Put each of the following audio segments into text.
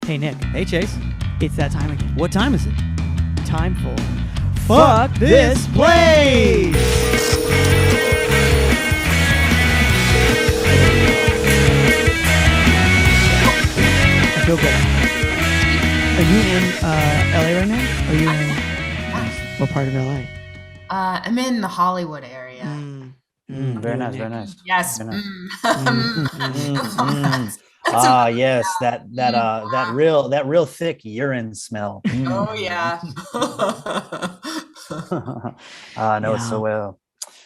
Hey, Nick. Hey, Chase. It's that time again. What time is it? Time for Fuck This Place! I feel good. Are you in LA right now? Or are you in what part of LA? I'm in the Hollywood area. Very nice, very nice. Yes. Very nice. Yes, that real thick urine smell. Oh yeah. I know it so well.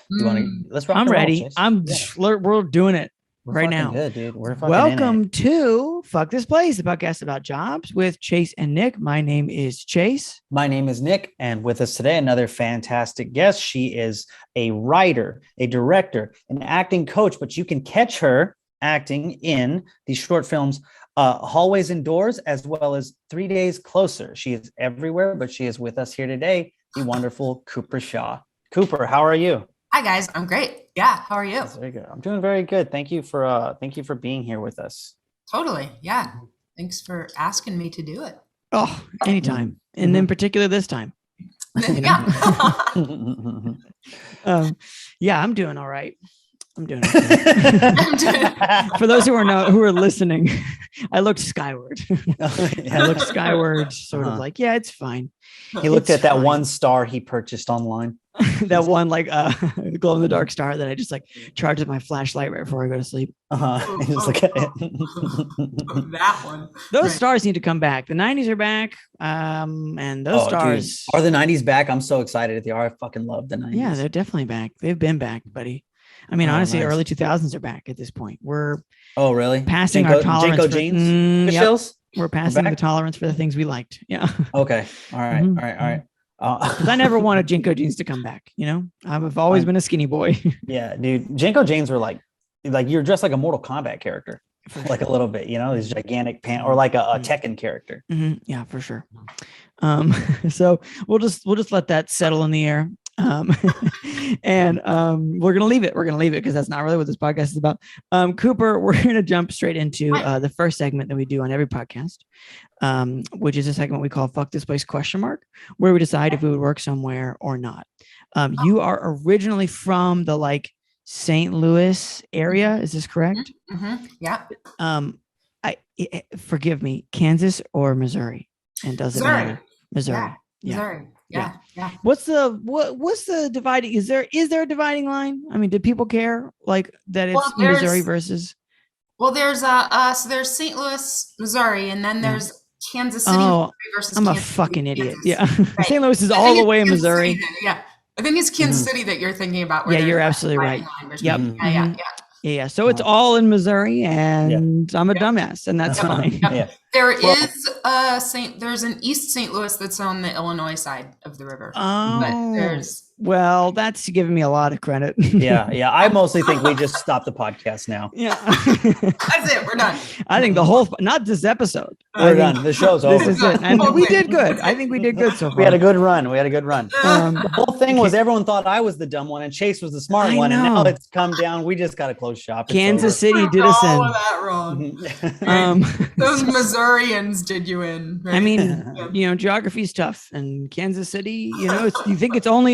You want to? Let's rock. I'm and roll, ready. Chase. We're doing it. We're right fucking now. good, dude. We're fucking Welcome to Fuck This Place, the podcast about jobs with Chase and Nick. My name is Chase. My name is Nick, and with us today, another fantastic guest. She is a writer, a director, an acting coach, but you can catch her acting in the short films Hallways and Doors, as well as 3 Days Closer. She is everywhere, but she is with us here today, the wonderful Cooper Shaw. Cooper, how are you? Hi guys, I'm great. Yeah, how are you? That's very good. I'm doing very good. Thank you for being here with us. Totally. Yeah. Thanks for asking me to do it. Oh, anytime. And in particular this time. Yeah. I'm doing all right. I'm doing okay. For those who are listening, I looked skyward. I looked skyward, sort of like, yeah, it's fine. He looked at that one star he purchased online. That one glow in the dark star that I just charge with my flashlight right before I go to sleep. That one. Those stars need to come back. The 90s are back. And those stars. Dude. Are the 90s back? I'm so excited if they are. I fucking love the 90s. Yeah, they're definitely back. They've been back, buddy. I mean, honestly, nice. Early 2000s are back at this point. We're really passing our tolerance. Jekyll jeans? We're passing the tolerance for the things we liked. Yeah. Okay. All right. Mm-hmm. All right. Because I never wanted Jinko jeans to come back. You know, I've always been a skinny boy. Yeah, dude. Jinko jeans were like you're dressed like a Mortal Kombat character, like a little bit. You know, these gigantic pants, or like a Tekken character. Mm-hmm. Yeah, for sure. So we'll just let that settle in the air. And we're gonna leave it. We're gonna leave it because that's not really what this podcast is about. Cooper, we're gonna jump straight into the first segment that we do on every podcast, which is a segment we call "Fuck This Place?" where we decide if we would work somewhere or not. You are originally from the St. Louis area. Is this correct? Mm-hmm. Yeah. Forgive me, Kansas or Missouri? And does it matter? Missouri. Yeah. Missouri. Yeah. What's the dividing? Is there a dividing line? I mean, do people care that it's Missouri versus? Well, there's there's St. Louis, Missouri, and then there's Kansas City versus. I'm Kansas a fucking City, idiot. Kansas. Yeah, Right. St. Louis is all the way in Kansas Missouri. City, yeah, I think it's Kansas City that you're thinking about. Yeah, you're absolutely right. Yep. Yeah. So it's all in Missouri, and I'm a dumbass, and that's fine. Yeah. There's an East St. Louis that's on the Illinois side of the river. Well, that's giving me a lot of credit. Yeah. I mostly think we just stop the podcast now. Yeah. That's it. We're done. I think not this episode. We're done. The show's over. This is it. And we did good. I think we did good so far. We had a good run. The whole thing was everyone thought I was the dumb one and Chase was the smart one. And now it's come down. We just got to close shop. Kansas City did us in. All of that wrong. Those Missourians did you in. Right? I mean, geography is tough, and Kansas City, you think it's all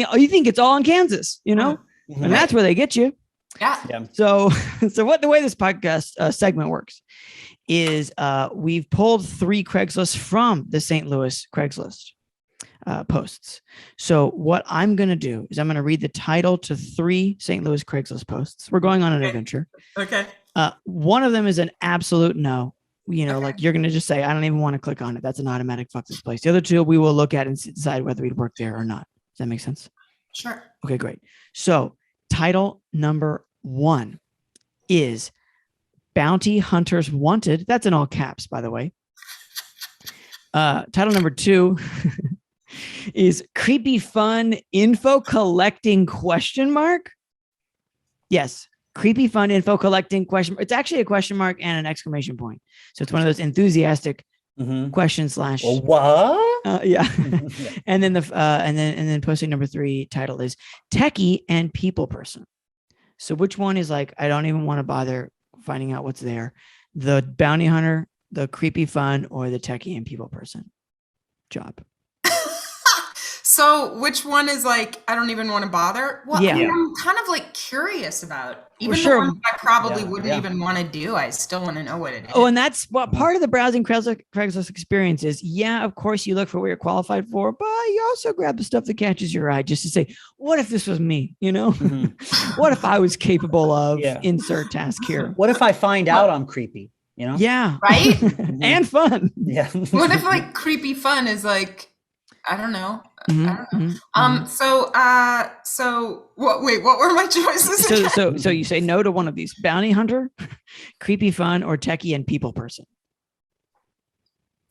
in Kansas, and that's where they get you. Yeah. So the way this podcast segment works is we've pulled 3 Craigslist from the St. Louis Craigslist posts. So what I'm going to do is I'm going to read the title to 3 St. Louis Craigslist posts. We're going on an adventure. Okay. One of them is an absolute no. You're going to just say, I don't even want to click on it. That's an automatic fuck this place. The other 2 we will look at and decide whether we'd work there or not. Does that make sense? Sure. Okay, great. So title number 1 is Bounty Hunters Wanted. That's in all caps, by the way. Title number 2 is Creepy Fun Info Collecting ? Yes. Creepy fun info collecting question. It's actually a question mark and an exclamation point. So it's one of those enthusiastic question / what? Yeah. And then and then posting number 3 title is Techie and People Person. So which one is I don't even want to bother finding out what's there. The bounty hunter the creepy fun or the techie and people person job? So which one is like, I don't even want to bother? Well, Yeah. I mean, I'm kind of like curious about, even sure. the ones I probably wouldn't even want to do. I still want to know what it is. Oh, and that's what part of the browsing Craigslist experience is. Yeah, of course you look for what you're qualified for, but you also grab the stuff that catches your eye just to say, what if this was me? You know, what if I was capable of insert task here? What if I find out I'm creepy? You know? Yeah. Right? And fun. Yeah. What if like creepy fun is like, I don't know. I don't know. So what? Wait, what were my choices? So you say no to one of these: bounty hunter, creepy fun, or techie and people person.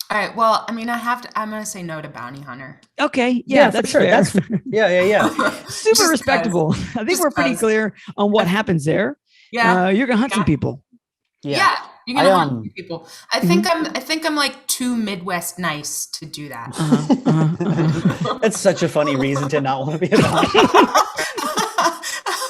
All right. Well, I mean, I'm gonna say no to bounty hunter. Okay. Yeah, that's for sure. fair. That's yeah. Super respectable. I think we're pretty clear on what happens there. Yeah. You're gonna hunt some people. Yeah. You're gonna hunt people. I think I'm like too Midwest nice to do that. That's such a funny reason to not want to be a bounty hunter.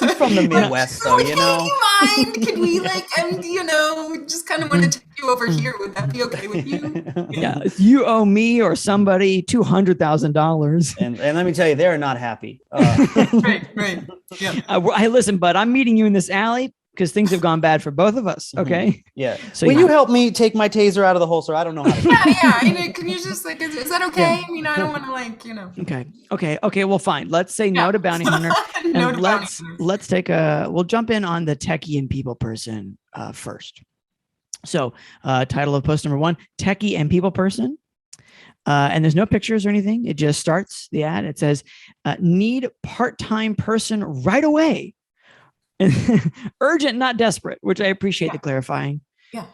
I'm from the Midwest, though, you know. Hey, do you mind? Can we just kind of want to take you over here? Would that be okay with you? Yeah, you owe me or somebody $200,000. And let me tell you, they're not happy. Right. Yeah. Hey, listen, bud, I'm meeting you in this alley because things have gone bad for both of us. Okay. Yeah. So will you help me take my taser out of the holster? I don't know how to. Yeah. Can you just like, is that okay? I mean, I don't want to Okay. Well, fine. Let's say no to bounty hunter. No and to let's take we'll jump in on the techie and people person first. So title of post number 1, techie and people person. And there's no pictures or anything. It just starts the ad. It says, need part-time person right away. Urgent, not desperate, which I appreciate the clarifying. Yeah.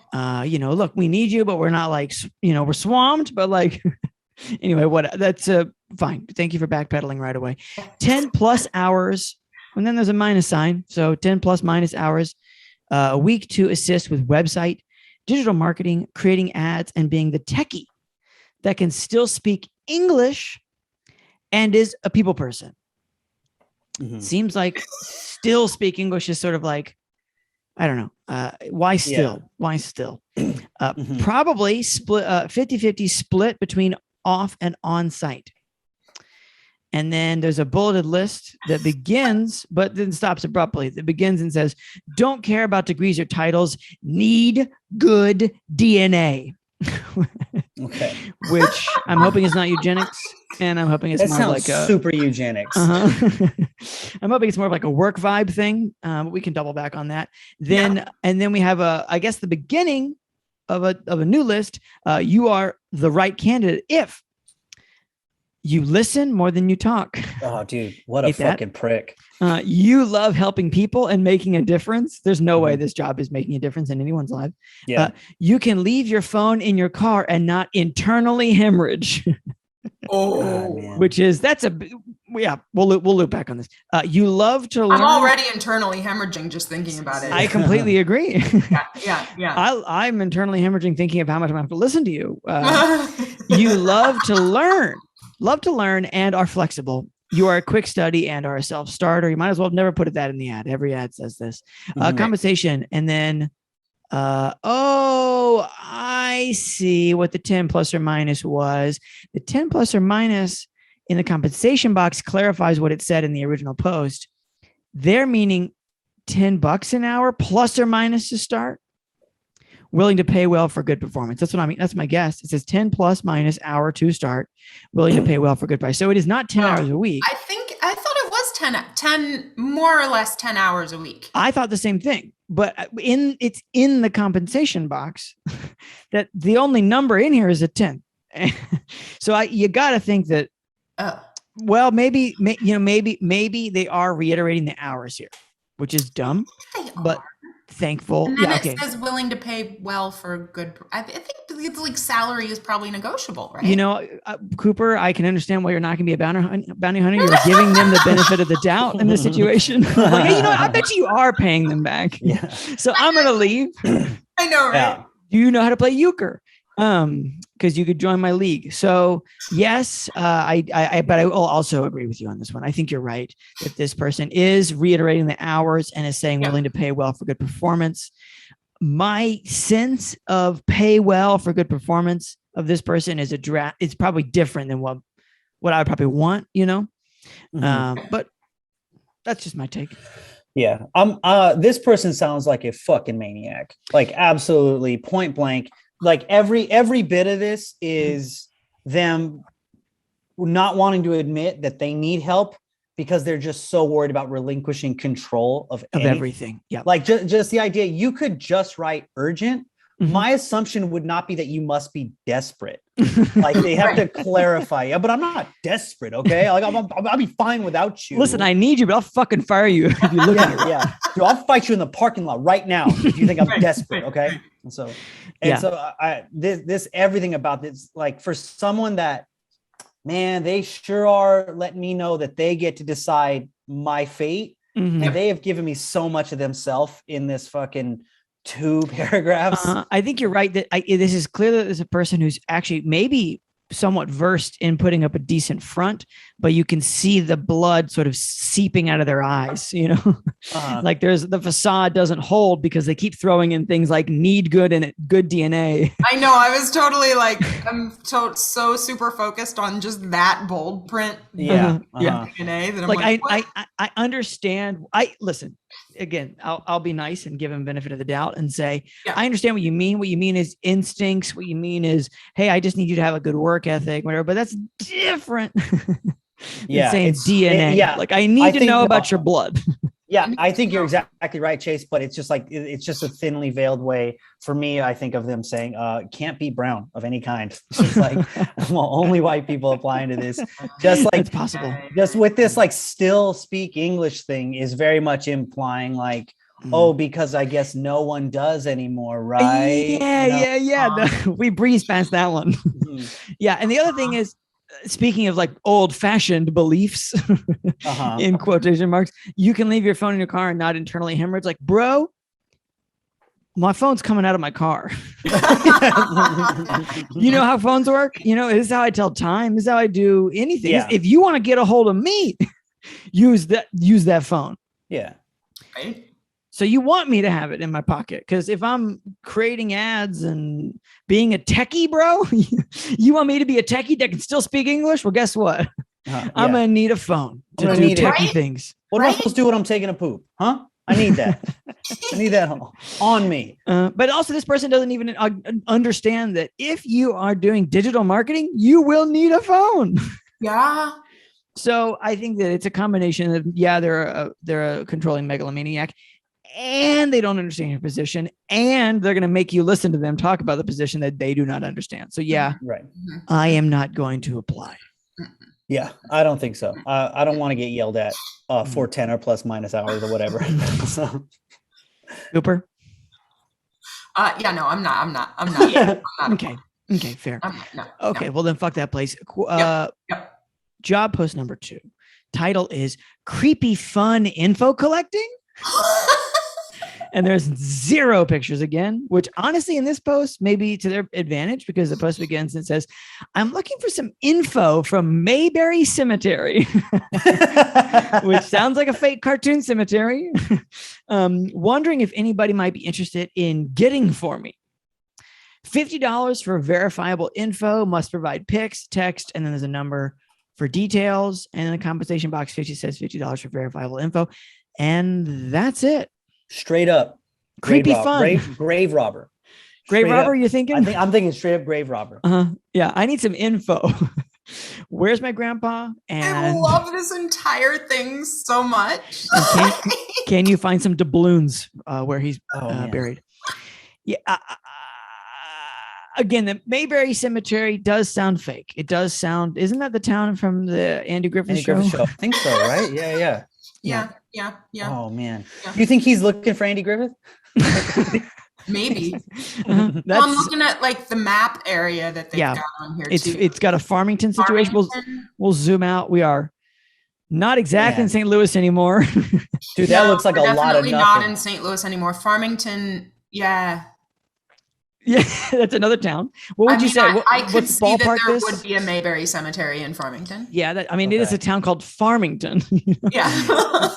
Look, we need you, but we're not like, we're swamped, but like, anyway, that's fine. Thank you for backpedaling right away. 10 plus hours. And then there's a minus sign. So 10 plus minus hours a week to assist with website, digital marketing, creating ads, and being the techie that can still speak English and is a people person. Seems like still speak English is sort of like, I don't know. Why still? Yeah. Why still? Probably split 50-50 split between off and on site. And then there's a bulleted list that begins, but then stops abruptly. That begins and says, don't care about degrees or titles, need good DNA. Okay. Which I'm hoping is not eugenics. And I'm hoping it's more like a super eugenics. I'm hoping it's more of like a work vibe thing. But we can double back on that. And then we have I guess the beginning of a new list. You are the right candidate if you listen more than you talk. Oh, dude, what a fucking prick. You love helping people and making a difference. There's no way this job is making a difference in anyone's life. Yeah. You can leave your phone in your car and not internally hemorrhage. Which is we'll loop back on this. You love to learn. I'm already internally hemorrhaging just thinking about it. I completely agree. Yeah. I'm internally hemorrhaging thinking of how much I have to listen to you. You love to learn and are flexible. You are a quick study and are a self-starter. You might as well have never put that in the ad. Every ad says this. Compensation. And then, I see what the 10 plus or minus was. The 10 plus or minus in the compensation box clarifies what it said in the original post. They're meaning $10 an hour plus or minus to start. Willing to pay well for good performance. That's what I mean. That's my guess. It says 10 plus minus hour to start. Willing to pay well for good price. So it is not 10 hours a week. I thought it was 10 more or less 10 hours a week. I thought the same thing, but it's in the compensation box that the only number in here is a 10. So you got to think that, well, maybe they are reiterating the hours here, which is dumb, but thankful. And then it says willing to pay well for good. I think it's like salary is probably negotiable, right? Cooper, I can understand why you're not going to be a bounty hunter. You're giving them the benefit of the doubt in this situation. Like, hey, I bet you are paying them back. Yeah. So I'm going to leave. I know, right? Yeah. You know how to play euchre. Because you could join my league. So yes, but I will also agree with you on this one. I think you're right that this person is reiterating the hours and is saying willing to pay well for good performance. my sense of pay well for good performance of this person is it's probably different than what I would probably want, but that's just my take. Yeah. This person sounds like a fucking maniac, like absolutely point blank. Like every bit of this is them not wanting to admit that they need help because they're just so worried about relinquishing control of everything. Yeah. Like just the idea you could just write urgent. Mm-hmm. My assumption would not be that you must be desperate. Like they have to clarify. Yeah, but I'm not desperate. Okay. Like I'll be fine without you. Listen, I need you, but I'll fucking fire you if you look at it. Yeah. Dude, I'll fight you in the parking lot right now if you think I'm desperate. Okay. And so this everything about this, like for someone that, man, they sure are letting me know that they get to decide my fate. Mm-hmm. And they have given me so much of themselves in this fucking 2 paragraphs. I think you're right that this is clear that there's a person who's actually maybe somewhat versed in putting up a decent front, but you can see the blood sort of seeping out of their eyes, like the facade doesn't hold because they keep throwing in things like need good and good DNA. I know. I was totally like, I'm so super focused on just that bold print. Yeah. DNA that I'm like I understand. Listen, again, I'll be nice and give him benefit of the doubt and say, I understand what you mean. What you mean is instincts. What you mean is, hey, I just need you to have a good work ethic, whatever. But that's different. Saying DNA. Like I need to know about your blood. Yeah, I think you're exactly right, Chase. But it's just like it's just a thinly veiled way for me. I think of them saying, "Can't be brown of any kind." It's just like well, only white people applying to this. Just like it's possible. Just with this, like still speak English thing is very much implying like, oh, because I guess no one does anymore, right? Yeah. We breezed past that one. Yeah, and the other thing is, speaking of like old-fashioned beliefs, in quotation marks, you can leave your phone in your car and not internally hemorrhage. Like, bro, my phone's coming out of my car. You know how phones work? This is how I tell time. This is how I do anything. Yeah. If you want to get a hold of me, use that phone. Yeah. Right. So you want me to have it in my pocket, because if I'm creating ads and being a techie, bro, you want me to be a techie that can still speak English? Well, guess what? I'm going to need a phone to do techie things. What am I supposed to do when I'm taking a poop? Huh? I need that. I need that on me. But also this person doesn't even understand that if you are doing digital marketing, you will need a phone. Yeah. So I think that it's a combination of, they're a controlling megalomaniac, and they don't understand your position, and they're going to make you listen to them talk about the position that they do not understand. So right. I am not going to apply. Yeah, I don't think so. I don't want to get yelled at for 10 or plus minus hours or whatever. So. Cooper? No, I'm not. I'm not. Okay, fair. No. Well then fuck that place. Yep. Job post number 2. Title is Creepy Fun Info Collecting. And there's 0 pictures again, which honestly in this post may be to their advantage, because the post begins and says, I'm looking for some info from Mayberry Cemetery, which sounds like a fake cartoon cemetery. Wondering if anybody might be interested in getting for me. $50 for verifiable info, must provide pics, text, and then there's a number for details. And in the compensation box, 50 says $50 for verifiable info. And that's it. Straight up. Creepy fun. Grave robber. Grave robber, you're thinking? I'm thinking straight up grave robber. Yeah, I need some info. Where's my grandpa? And I love this entire thing so much. Can you find some doubloons where he's buried? Yeah. Again, the Mayberry Cemetery does sound fake. It does sound. Isn't that the town from the Andy Griffith show? I think so, right? Yeah. Yeah. Oh man, you think he's looking for Andy Griffith? Maybe. I'm looking at like the map area that they've got on here. It's got a Farmington situation. We'll zoom out. We are not exactly in St. Louis anymore. Dude, that looks like a lot of nothing. Definitely not in St. Louis anymore. Farmington, yeah. Yeah, that's another town. What would you say? I could see that there would be a Mayberry Cemetery in Farmington. Yeah, it is a town called Farmington. Yeah.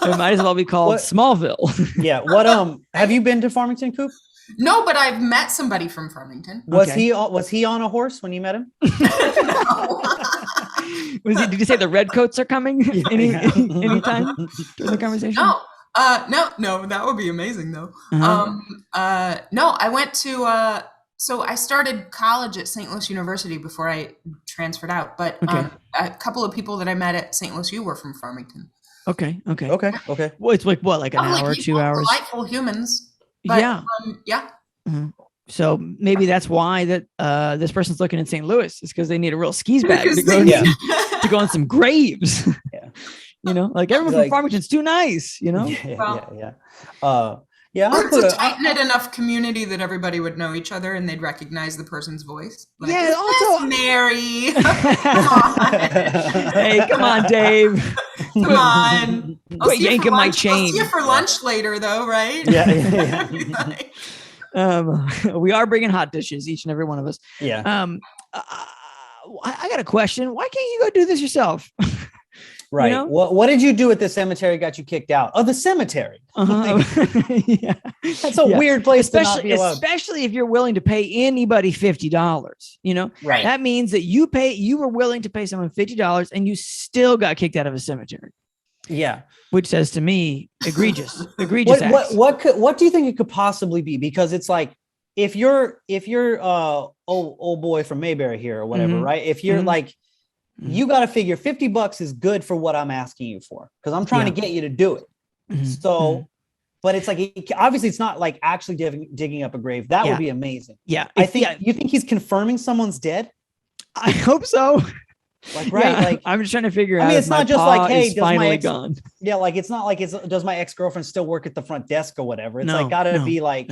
It might as well be called Smallville. Yeah. What have you been to Farmington, Coop? No, but I've met somebody from Farmington. Was he on a horse when you met him? No. Did you say the redcoats are coming anytime during the conversation? No, that would be amazing though. No, I went to so I started college at St. Louis University before I transferred out, but a couple of people that I met at St. Louis U were from Farmington. Okay. Well, it's like what, like an hour, 2 hours? Delightful humans. But, yeah. Mm-hmm. So maybe that's why that this person's looking in St. Louis, is because they need a real skis bag to go on some graves. Yeah. You know, like everyone from Farmington's too nice, you know? Yeah. Or it's a tight-knit enough community that everybody would know each other and they'd recognize the person's voice. Like, also Mary. Come on. Hey, come on, Dave. Come on. Quit yanking my chain. I'll see you for lunch later, though, right? Yeah. We are bringing hot dishes, each and every one of us. Yeah. I got a question. Why can't you go do this yourself? Right. You know? What did you do at the cemetery got you kicked out? Oh, the cemetery. Yeah. That's a weird place to not be allowed. Especially if you're willing to pay anybody $50, you know? Right. That means that you were willing to pay someone $50 and you still got kicked out of a cemetery. Yeah. Which says to me, egregious acts. What do you think it could possibly be? Because it's like, if you're old boy from Mayberry here or whatever, right? If you're like, you got to figure $50 is good for what I'm asking you for, because I'm trying to get you to do it. So, but it's like, obviously it's not like actually digging up a grave. That would be amazing. Yeah. You think he's confirming someone's dead? I hope so. Like, right. Yeah, like, I'm just trying to figure out. I mean, it's not just like, hey, finally gone. Yeah. Like, it's not like does my ex-girlfriend still work at the front desk or whatever? It's gotta be like,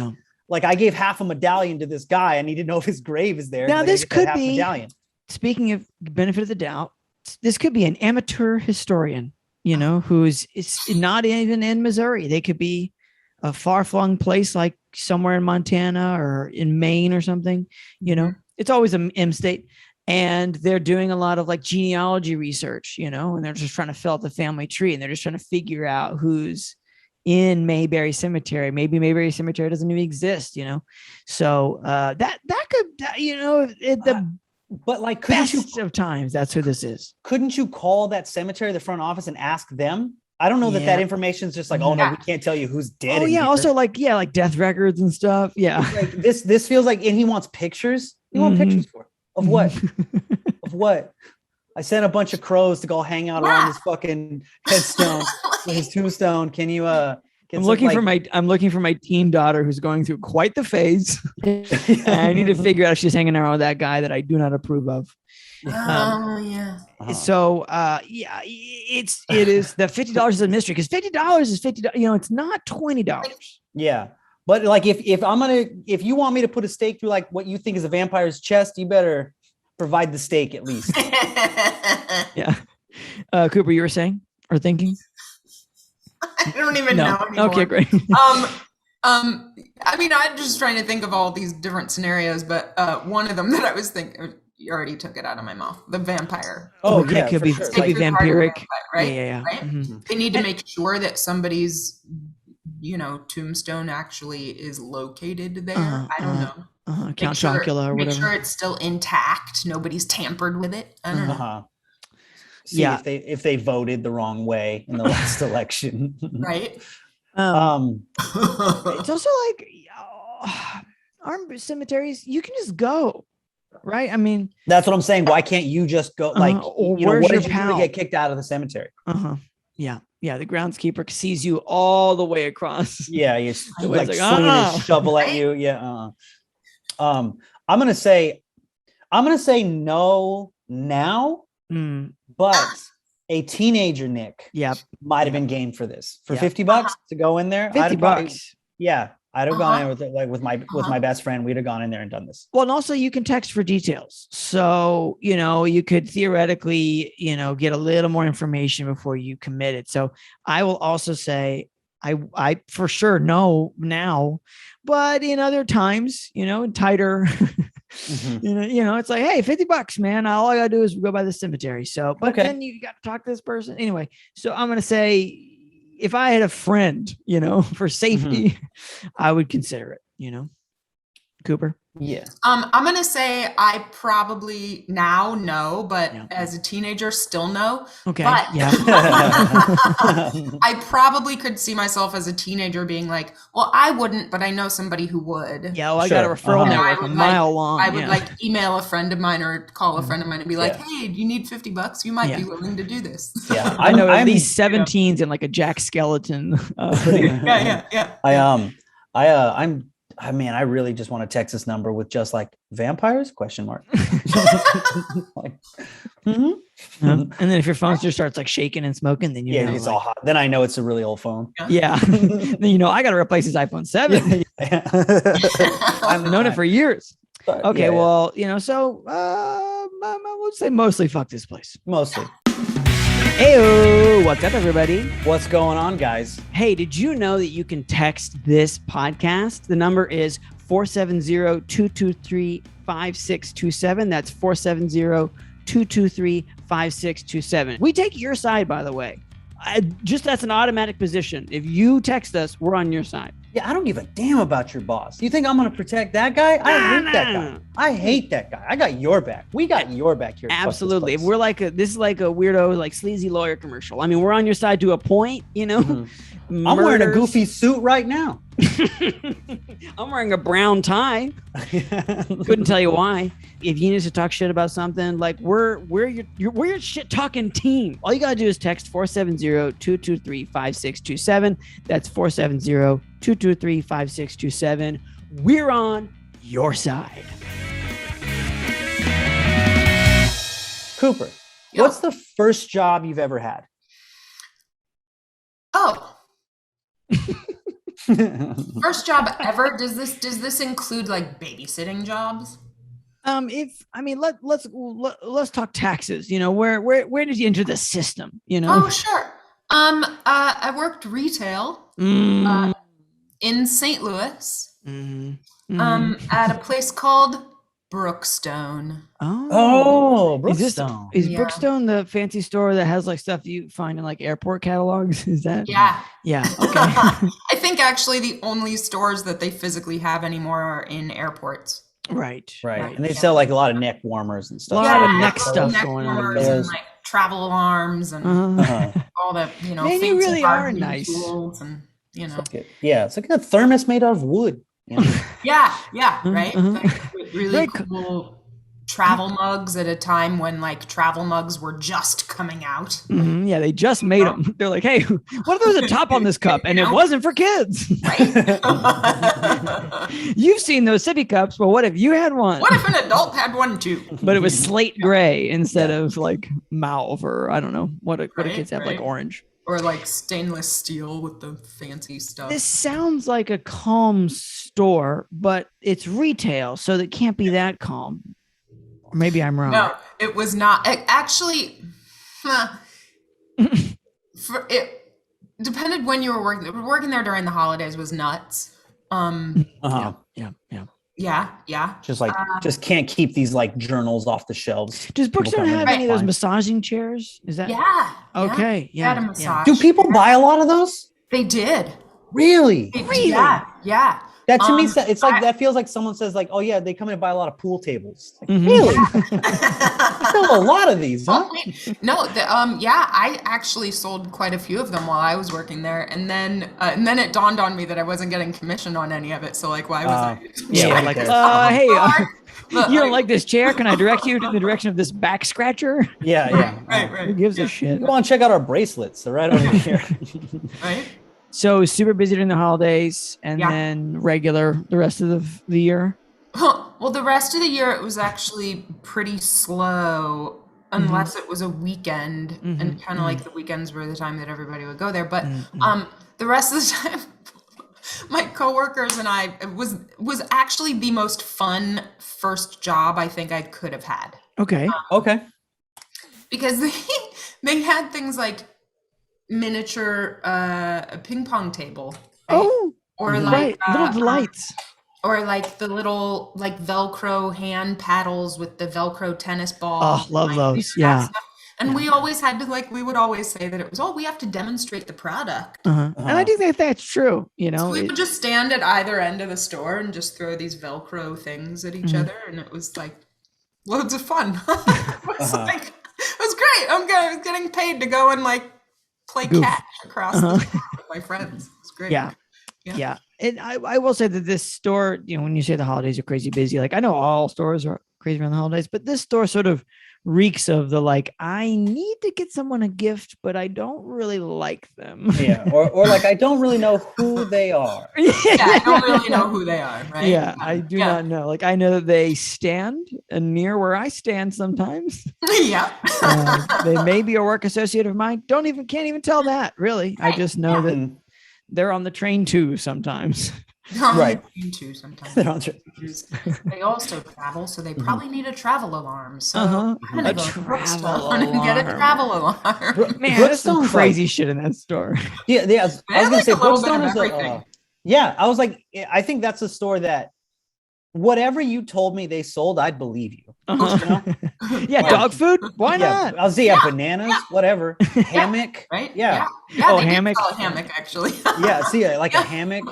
like I gave half a medallion to this guy. I need to know if his grave is there. Now this could be, medallion. Speaking of benefit of the doubt, this could be an amateur historian, you know, who's not even in Missouri. They could be a far-flung place like somewhere in Montana or in Maine or something, you know. It's always an M state. And they're doing a lot of like genealogy research, you know, and they're just trying to fill out the family tree, and they're just trying to figure out who's in Mayberry Cemetery. Maybe Mayberry Cemetery doesn't even exist, you know. So that could, you know, but like, best of times, that's who this is. Couldn't you call that cemetery, the front office, and ask them? I don't know that information is just like, oh no, we can't tell you who's dead. Oh yeah, also like death records and stuff. Yeah, like this feels like, and he wants pictures. You want pictures of what? Of what? I sent a bunch of crows to go hang out around his fucking headstone, his tombstone. Can you I'm looking for my teen daughter who's going through quite the phase. I need to figure out if she's hanging around with that guy that I do not approve of. So it is the $50 is a mystery, because $50 is $50. You know, it's not $20. Yeah. But like, if you want me to put a stake through like what you think is a vampire's chest, you better provide the stake at least. Yeah. Cooper, you were saying or thinking? I don't even know anymore. Okay, great. I mean, I'm just trying to think of all these different scenarios, but one of them that I was thinking, you already took it out of my mouth. The vampire. Oh, yeah, could be vampiric, vampire, right? Yeah. Right? Mm-hmm. They need to make sure that somebody's, you know, tombstone actually is located there. I don't know. Count Chocula or whatever. Make sure it's still intact. Nobody's tampered with it. I don't know. See if they voted the wrong way in the last election. Right. It's also like our cemeteries, you can just go, right? I mean, that's what I'm saying. Why can't you just go? Like, you know, what did you do to get kicked out of the cemetery? Yeah. The groundskeeper sees you all the way across. Yeah, he's like swinging his shovel at you. Yeah. I'm gonna say no now. But a teenager Nick might have been game for this. For $50 to go in there. $50. I'd have gone in with my best friend. We'd have gone in there and done this. Well, and also you can text for details. So, you know, you could theoretically, you know, get a little more information before you commit it. So I will also say I for sure know now, but in other times, you know, tighter, you know, it's like, hey, $50, man. All I gotta do is go by the cemetery. So, but then you got to talk to this person anyway. So I'm going to say, if I had a friend, you know, for safety, I would consider it, you know? Cooper? Yeah. I'm gonna say I probably now know, but as a teenager still no. Okay. But Yeah. I probably could see myself as a teenager being like, well, I wouldn't, but I know somebody who would. Yeah, well, I got a referral network a mile long. I would like email a friend of mine or call a friend of mine and be like, hey, do you need $50? You might be willing to do this. Yeah, I know at least 17s in like a Jack Skeleton. I really just want a Texas number with just like vampires ? Like, and then if your phone just starts like shaking and smoking, then you know, it's all hot. Then I know it's a really old phone. Yeah. Then you know I got to replace his iPhone 7. I've known it for years. But, okay, well, you know, so I would say mostly fuck this place. Mostly. Heyo, what's up, everybody? What's going on, guys? Hey, did you know that you can text this podcast? The number is 470-223-5627. That's 470-223-5627. We take your side, by the way. That's an automatic position. If you text us, we're on your side. Yeah, I don't give a damn about your boss. You think I'm going to protect that guy? I hate that guy. I hate that guy. I got your back. We got your back here. Absolutely. If we're like this is like a weirdo, like sleazy lawyer commercial. I mean, we're on your side to a point, you know. Mm-hmm. I'm wearing a goofy suit right now. I'm wearing a brown tie. Couldn't tell you why. If you need us to talk shit about something, like we're your shit talking team. All you gotta do is text 470-223-5627. That's 470-223-5627. We're on your side. Cooper, what's the first job you've ever had? Oh. First job ever? Does this include like babysitting jobs? Let's talk taxes. You know, where did you enter the system? You know? Oh, sure. I worked retail in St. Louis. At a place called Brookstone. Oh, Brookstone. Is Brookstone the fancy store that has like stuff you find in like airport catalogs? Is that? Yeah. Okay. I think actually the only stores that they physically have anymore are in airports. Right. And they sell like a lot of neck warmers and stuff. A lot of neck stuff going on. And like travel alarms and all the, you know, man, you really are nice. Tools and, you know. It's like a thermos made out of wood. You know? Right. Like, really cool travel mugs at a time when like travel mugs were just coming out. Yeah, they just made them. They're like, hey, what if there was a top on this cup and it wasn't for kids? Right. You've seen those sippy cups, but what if you had one? What if an adult had one too? But it was slate gray instead of like mauve, or I don't know what do kids have, like orange. Or like stainless steel with the fancy stuff. This sounds like a calm store, but it's retail, so it can't be that calm. Or maybe I'm wrong. No, it was not. Actually, it depended when you were working. Working there during the holidays was nuts. Yeah. Just can't keep these like journals off the shelves. Does Brookstone have any of those massaging chairs? Is that? Yeah. Okay. Yeah. Had a massage. Do people buy a lot of those? They did. Really? Yeah. That to me, it's like that feels like someone says like, oh yeah, they come in and buy a lot of pool tables. Like, Mm-hmm. really? Sell a lot of these, huh? No, I actually sold quite a few of them while I was working there, and then it dawned on me that I wasn't getting commission on any of it. So like, why was I? Hey, you don't like this chair? Can I direct you in the direction of this back scratcher? Yeah. Right. Who gives a shit? Go on, check out our bracelets. They're right over here. Right. So super busy during the holidays, and then regular the rest of the year. Well, the rest of the year it was actually pretty slow, unless it was a weekend, and kind of like the weekends were the time that everybody would go there. But the rest of the time, my coworkers and I, it was actually the most fun first job I think I could have had. Okay. Because they had things like miniature ping pong table, right? Or like little delights, or like the little like Velcro hand paddles with the Velcro tennis ball. Oh, love those. Yeah. And we always had to we would always say that it was, we have to demonstrate the product. And I do think that's true. So we would just stand at either end of the store and just throw these Velcro things at each other. And it was like loads of fun. It was great. I was getting paid to go and play catch across the store with my friends. It's great. Yeah. And I will say that this store, when you say the holidays are crazy busy, I know all stores are crazy around the holidays, but this store sort of reeks of the I need to get someone a gift, but I don't really like them. Yeah. Or I don't really know who they are. I don't really know who they are, right? Yeah, I do not know. I know that they stand near where I stand sometimes. Yeah. They may be a work associate of mine. Can't even tell that, really. Right. I just know that they're on the train too sometimes. Right. Sometimes. They also travel, so they probably need a travel alarm. So I'm gonna go to Brookstone and get a travel alarm. Man, there's some crazy shit in that store. Yeah. I was gonna say Brookstone is I was I think that's a store that whatever you told me they sold, I'd believe you. Dog food. Why not? I'll say bananas, whatever. Hammock, right? Yeah. Hammock. Call a hammock, actually. A hammock.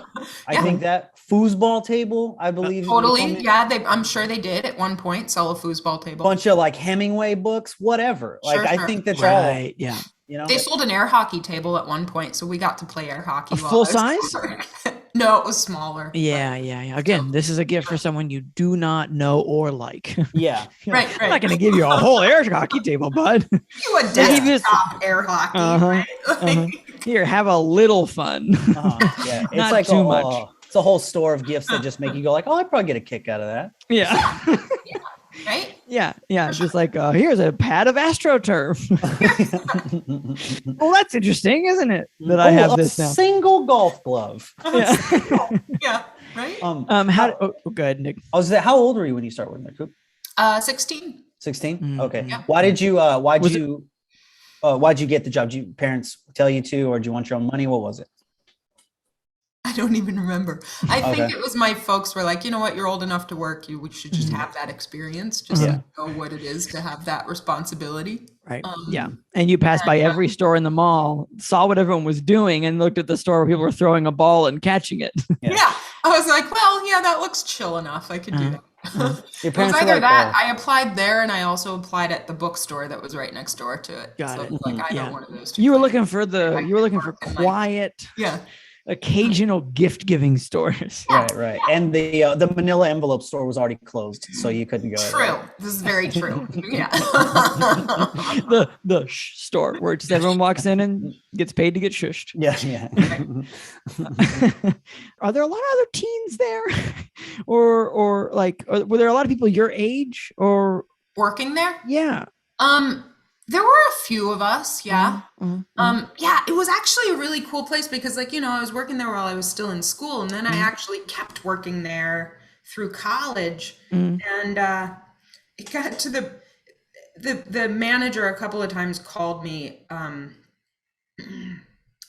I think that foosball table. I believe totally. Yeah, I'm sure they did at one point sell a foosball table. Bunch of Hemingway books, whatever. I think that's right. Yeah. They sold an air hockey table at one point, so we got to play air hockey. Full size? No, it was smaller. Yeah. Again, this is a gift for someone you do not know or like. Yeah. Right. I'm not going to give you a whole air hockey table, bud. You a desktop air hockey, right? Here, have a little fun. Yeah, it's not too much. It's a whole store of gifts that just make you go I'd probably get a kick out of that. Yeah. Right? Yeah. Just here's a pad of AstroTurf. Well, that's interesting, isn't it? That I have this now. Single golf glove. Yeah. Right. Go ahead, Nick. How old were you when you started working there, Coop? 16. 16. Okay. Yeah. Why'd you get the job? Did your parents tell you to, or did you want your own money? What was it? I don't even remember. I think it was my folks were like, you know what, you're old enough to work. We should just have that experience, just to know what it is to have that responsibility. Right. And you passed by every store in the mall, saw what everyone was doing, and looked at the store where people were throwing a ball and catching it. Yeah. I was like, that looks chill enough. I could do that. Your it was parents either that I applied there, and I also applied at the bookstore that was right next door to it. Got it. I know one of those two. You were looking for quiet, occasional gift giving stores. Right. And the manila envelope store was already closed, so you couldn't go. True. This is very true. Yeah. the store where just everyone walks in and gets paid to get shushed. Yeah. Are there a lot of other teens there, or were there a lot of people your age or working there? Yeah. There were a few of us, yeah. It was actually a really cool place because, I was working there while I was still in school, and then I actually kept working there through college. And it got to the manager a couple of times called me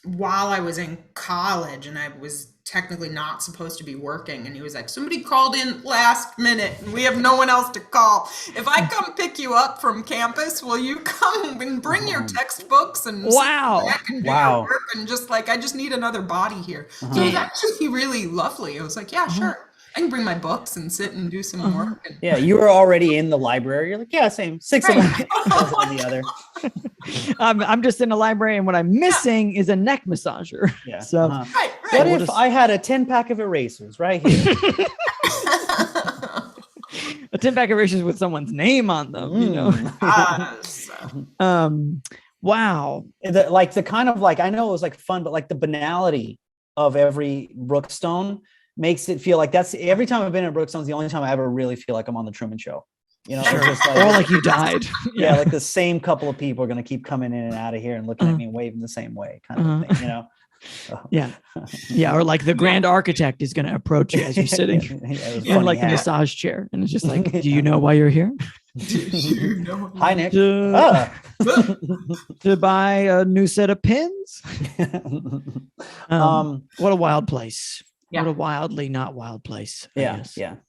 while I was in college, and I was technically not supposed to be working, and he was like, somebody called in last minute and we have no one else to call. If I come pick you up from campus, will you come and bring your textbooks and sit back and do your work, and I just need another body here. So it was actually really lovely. I was like, yeah, sure, I can bring my books and sit and do some work. Yeah, you were already in the library. You're like, yeah, same. 6 of them on the other. I'm just in the library, and what I'm missing is a neck massager. Yeah. So what if I had a 10-pack of erasers right here? A 10-pack of erasers with someone's name on them, Wow. The kind of I know it was fun, but the banality of every Brookstone makes it feel that's every time I've been at Brookstone's the only time I ever really feel like I'm on the Truman Show. Just or you died. Yeah, the same couple of people are going to keep coming in and out of here and looking at me and waving the same way, kind of thing, So. Yeah, or the grand architect is going to approach you as you're sitting in the massage chair, and it's just do you know why you're here? Hi, Nick. To buy a new set of pins. What a wild place. Yeah. What a wildly not wild place. Yeah.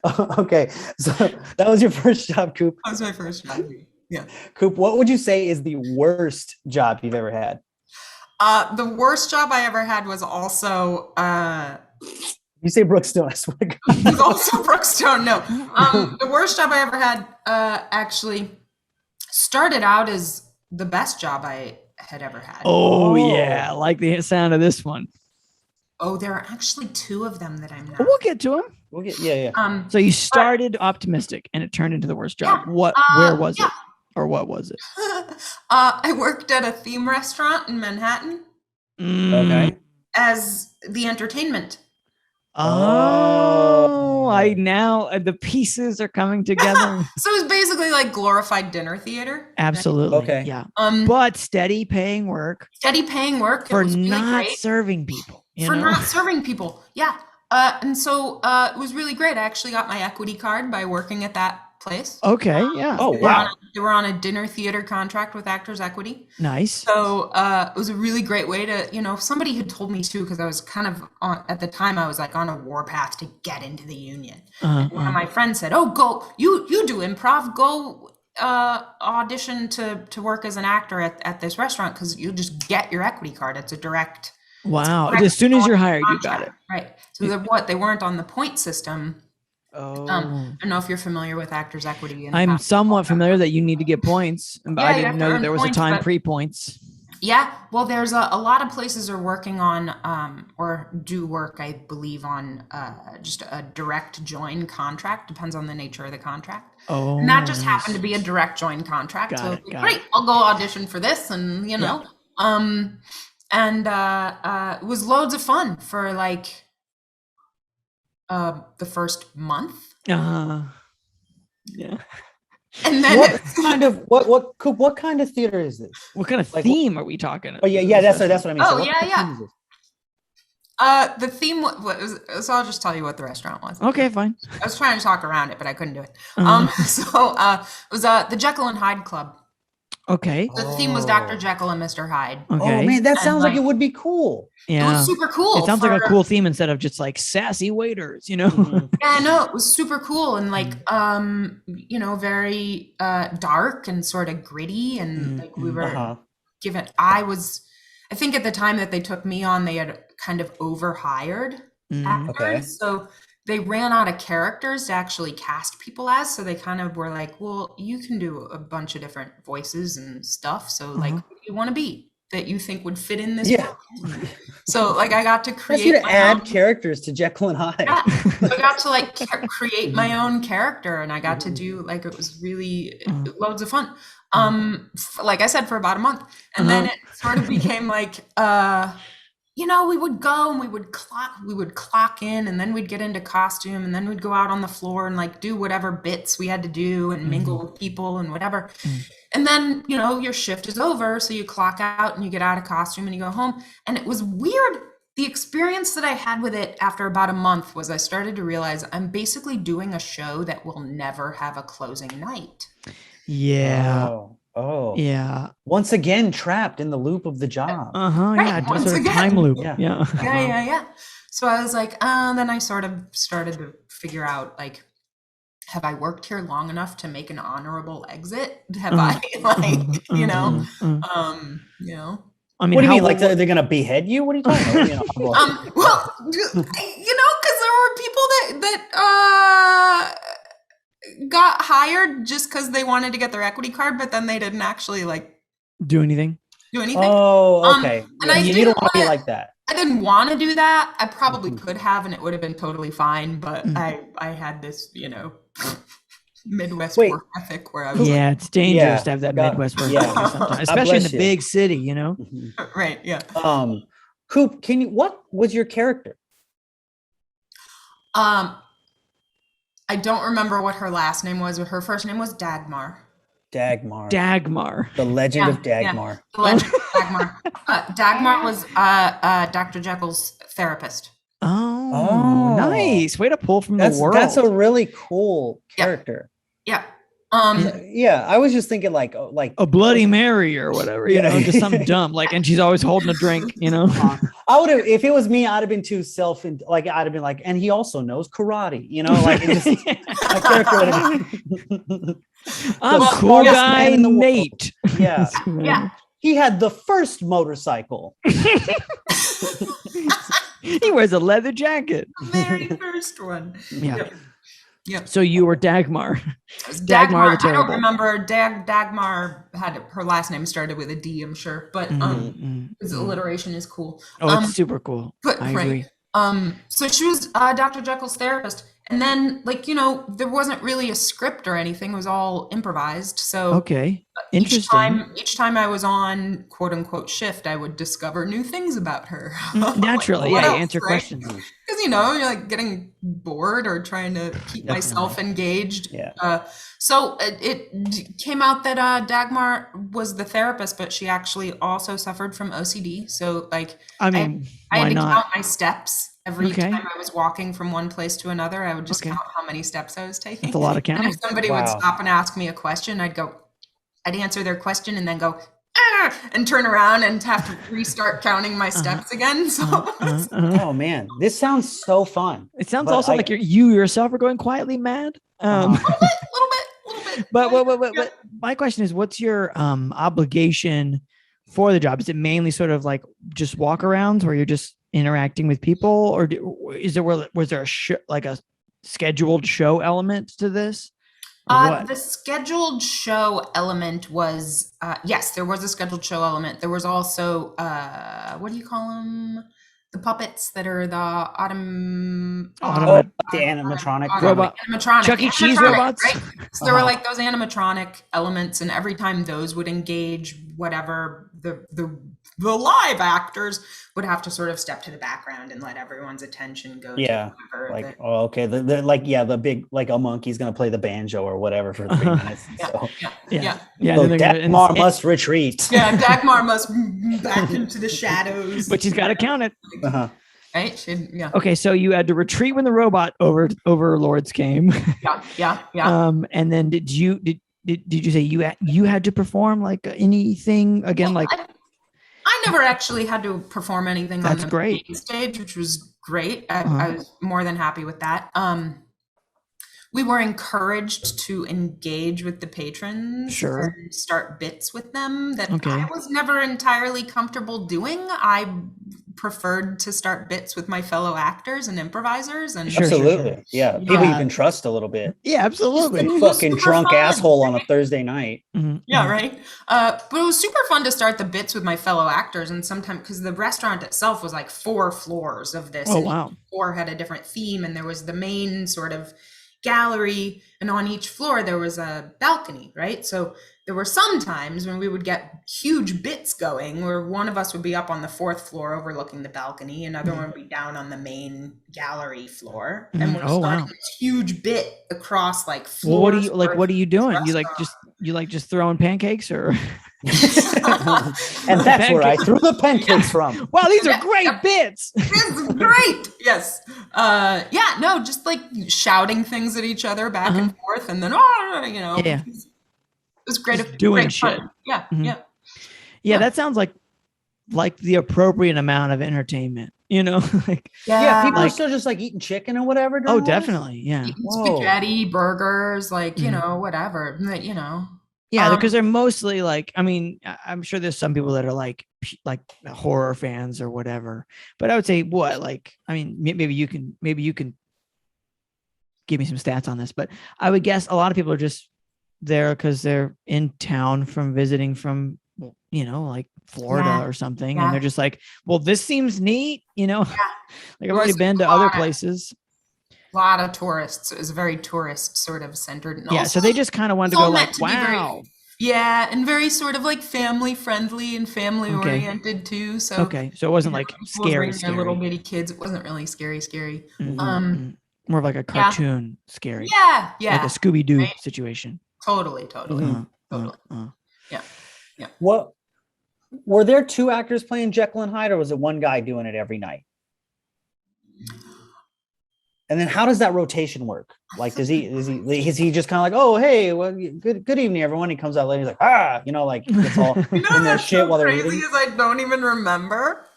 Okay. So that was your first job, Coop. That was my first job. Yeah. Coop, what would you say is the worst job you've ever had? The worst job I ever had was also You say Brookstone, I swear to God. it was also Brookstone. No. The worst job I ever had actually started out as the best job I had ever had. Oh yeah, I like the sound of this one. Oh, there are actually two of them that I'm not. We'll get to them. We'll get yeah. So you started optimistic and it turned into the worst job. Yeah, where was it? Or what was it? I worked at a theme restaurant in Manhattan. Okay. As the entertainment. Oh, the pieces are coming together. So it was basically like glorified dinner theater. Absolutely. Okay. Yeah. But steady paying work. Steady paying work For really not great. serving people. Not serving people. Yeah. And so it was really great. I actually got my equity card by working at that place. Okay. Yeah. Oh, wow. They were on a dinner theater contract with Actors Equity. Nice. So it was a really great way to, if somebody had told me too, because I was kind of at the time I was like on a warpath to get into the union. And one of my friends said, "Oh, go, you do improv, go audition to work as an actor at this restaurant because you'll just get your equity card. It's a direct." Wow. As soon as you're hired, you got it. Right. So they weren't on the point system. Oh. I don't know if you're familiar with Actors Equity. I'm somewhat familiar that you need to get points, but I didn't know that there was a time pre-points. Yeah, well, there's a lot of places are working on, or do work, I believe, on just a direct join contract. Depends on the nature of the contract. Oh, and that just happened to be a direct join contract. Got it. Great, I'll go audition for this, and it was loads of fun for like the first month. Yeah. And then what kind of theater is this? What kind of theme are we talking? Oh yeah, that's what I mean. Oh, the theme was, so I'll just tell you what the restaurant was. Okay, fine. I was trying to talk around it, but I couldn't do it. It was the Jekyll and Hyde Club. Okay. The theme was Dr. Jekyll and Mr. Hyde. Okay. Oh man, that sounds like it would be cool. Yeah. It was super cool. It sounds like a cool theme instead of just like sassy waiters, Yeah, no, it was super cool and like very dark and sort of gritty and like we were given. I think at the time that they took me on, they had kind of overhired actors. Okay. So they ran out of characters to actually cast people as. So they kind of were like, well, you can do a bunch of different voices and stuff. So like, what do you want to be that you think would fit in this world? So like I got to create characters to Jekyll and Hyde. Yeah. I got to like create my own character and I got to do like, it was really loads of fun. Like I said, for about a month. And then it sort of became like, we would go and we would clock in and then we'd get into costume and then we'd go out on the floor and like do whatever bits we had to do and mingle with people and whatever. And then, your shift is over. So you clock out and you get out of costume and you go home. And it was weird. The experience that I had with it after about a month was I started to realize I'm basically doing a show that will never have a closing night. Yeah. Oh. Yeah. Once again, trapped in the loop of the job. Right, Yeah. Just sort of time loop. Yeah. Yeah. So I was like, then I sort of started to figure out like, have I worked here long enough to make an honorable exit? Have I I like, mean, What do you mean? Like they're going to behead you? What are you talking about? Well, because there were people that got hired just because they wanted to get their equity card, but then they didn't actually like do anything. Oh, okay. And you don't want to be like that. I didn't want to do that. I probably could have, and it would have been totally fine. But I had this, Midwest work ethic where I was. Yeah, it's dangerous to have that Midwest work ethic sometimes, especially in the big city. Right. Yeah. Coop, what was your character? I don't remember what her last name was, but her first name was Dagmar. Dagmar. The legend of Dagmar. Yeah. The legend of Dagmar. Dagmar was Dr. Jekyll's therapist. Oh, nice. Way to pull from the world. That's a really cool character. Yeah. I was just thinking like a Bloody Mary or whatever, just something dumb. Like, and she's always holding a drink, I would have, if it was me, I'd have been too I'd have been like, and he also knows karate, like it just, my character would have been. I'm a cool guy, Nate. Yeah. Yeah. He had the first motorcycle. He wears a leather jacket. The very first one. Yeah. Yep. So you were Dagmar. Dagmar the terrible. I don't remember. Dagmar had her last name started with a D, I'm sure, but his alliteration is cool. Oh, it's super cool. But I agree. So she was Dr. Jekyll's therapist, and then there wasn't really a script or anything. It was all improvised. So okay, interesting. Each time I was on quote unquote shift, I would discover new things about her. Naturally, you answer questions. Because you're like getting bored or trying to keep myself engaged. Yeah. So it came out that Dagmar was the therapist, but she actually also suffered from OCD. So I had to count my steps every time I was walking from one place to another. I would just count how many steps I was taking. That's a lot of counting. And if somebody would stop and ask me a question, I'd answer their question and then go, and turn around and have to restart counting my steps again. So, oh man, this sounds so fun. It sounds also like you yourself are going quietly mad. A little bit. But my question is, what's your obligation for the job? Is it mainly sort of like just walk-arounds where you're just interacting with people, or was there a scheduled show element to this? The scheduled show element was yes, there was a scheduled show element. There was also what do you call them? The puppets that are the the animatronic robot, animatronic, Chuck E. Cheese robots, right? So there were like those animatronic elements, and every time those would engage, whatever the live actors would have to sort of step to the background and let everyone's attention go. Yeah, the big, like a monkey's gonna play the banjo or whatever for 3 minutes. Yeah. So Dagmar must retreat. Yeah, Dagmar must back into the shadows. But she's got to count it. Right? Okay, so you had to retreat when the robot overlords came. Yeah. And then did you say you had to perform like anything again? I never actually had to perform anything on the great. stage, which was great. I was more than happy with that. We were encouraged to engage with the patrons and start bits with them that I was never entirely comfortable doing. I preferred to start bits with my fellow actors and improvisers. And absolutely. Yeah. People you can trust a little bit. Yeah, absolutely. Fucking drunk asshole on a Thursday night. Yeah, right. But it was super fun to start the bits with my fellow actors. And sometimes, because the restaurant itself was like 4 floors of this. Oh, wow. Each floor had a different theme. And there was the main sort of gallery, and on each floor there was a balcony, right? So there were some times when we would get huge bits going where one of us would be up on the 4th floor overlooking the balcony, another one would be down on the main gallery floor, and we're starting this huge bit across like floors. Well, what are you doing? You just throwing pancakes or and that's where I threw the pancakes from. Wow, these are great bits. This is great. Yes. Just like shouting things at each other back and forth, and then it was great. Just doing shit. Fun. Yeah. Yeah, that sounds like the appropriate amount of entertainment, people are still just like eating chicken or whatever. Oh, definitely. Yeah. Eating spaghetti, burgers, whatever, Yeah, because they're mostly I'm sure there's some people that are like horror fans or whatever, but I would say maybe you can give me some stats on this, but I would guess a lot of people are just there because they're in town from visiting from, like Florida or something. And they're just like, well, this seems neat, like I've already been to other places. A lot of tourists. It was very tourist sort of centered. And so they just kind of wanted to go like, wow. And very sort of like family friendly and family oriented too. So so it wasn't like scary. Little bitty kids. It wasn't really scary. More of like a cartoon scary. Yeah. Like a Scooby-Doo situation. Totally. Yeah. What were there 2 actors playing Jekyll and Hyde, or was it one guy doing it every night? And then how does that rotation work? Like, is he just kind of like, oh, hey, well, good evening, everyone. He comes out later, he's like, it's all in their shit while they're eating. Crazy is I don't even remember.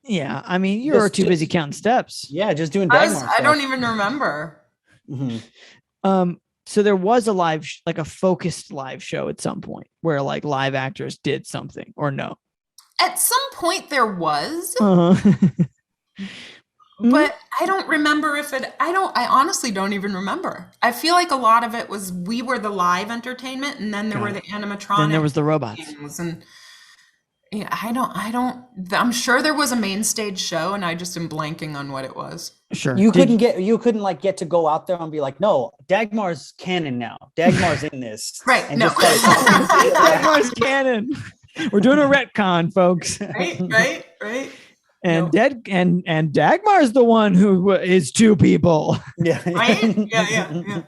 Yeah, I mean, you're too busy counting steps. Yeah, just doing Dagmar I don't even remember. So there was a like a focused live show at some point where like live actors did something, or no? At some point there was. Mm-hmm. But I don't remember I honestly don't even remember. I feel like a lot of it was we were the live entertainment, and then there were the animatronics. Then there was the robots. And yeah, I'm sure there was a main stage show, and I just am blanking on what it was. Sure. You couldn't get to go out there and be like, no, Dagmar's canon now. Dagmar's in this. Right. And no. Dagmar's canon. We're doing a retcon, folks. Right. And and Dagmar's the one who is two people. Yeah. Right? Yeah.